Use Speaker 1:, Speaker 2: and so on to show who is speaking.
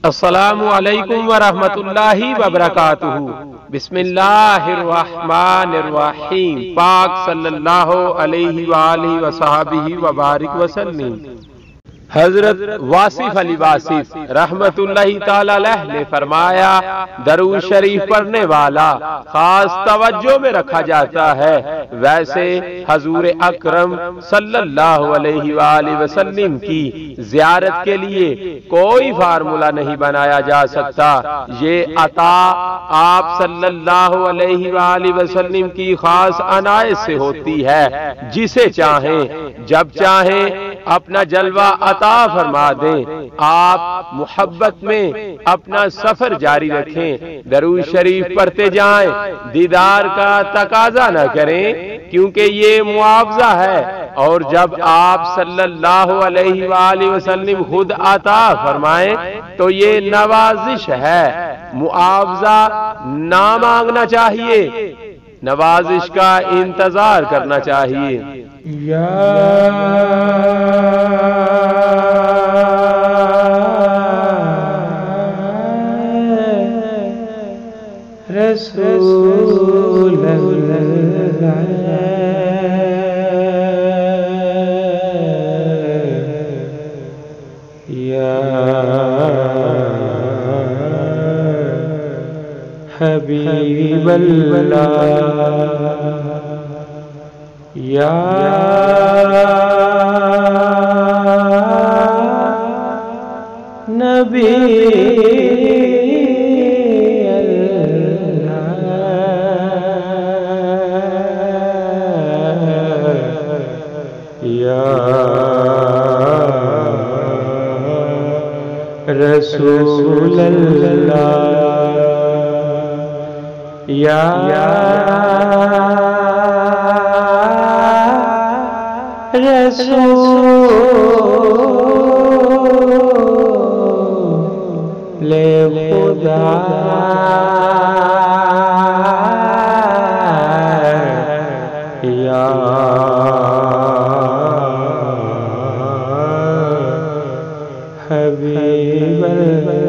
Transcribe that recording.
Speaker 1: السلام علیکم ورحمۃ اللہ وبرکاتہ۔ بسم اللہ الرحمن الرحیم۔ پاک صلی اللہ علیہ وآلہ وصحبہ وبارک وسلم۔ حضرت واصف علی واصف رحمت اللہ تعالی علیہ نے فرمایا، درود شریف پڑھنے والا خاص توجہ میں رکھا جاتا ہے، ویسے حضور اکرم صلی اللہ علیہ وآلہ وسلم کی زیارت کے لیے کوئی فارمولہ نہیں بنایا جا سکتا۔ یہ عطا آپ صلی اللہ علیہ وآلہ وسلم کی خاص عنایت سے ہوتی ہے، جسے چاہیں جب چاہیں اپنا جلوہ عطا فرما دیں۔ آپ محبت میں اپنا سفر جاری رکھیں، درود شریف پڑھتے جائیں، دیدار کا تقاضا نہ کریں، کیونکہ یہ معاوضہ ہے، اور جب آپ صلی اللہ علیہ وآلہ وسلم خود عطا فرمائیں تو یہ نوازش ہے۔ معاوضہ نہ مانگنا چاہیے، نوازش کا انتظار کرنا چاہیے۔
Speaker 2: یا رسول اللہ، یا حبیب اللہ، یا نبی اللہ، یا رسول اللہ، یا رسول خدا، یا حبیب اللہ،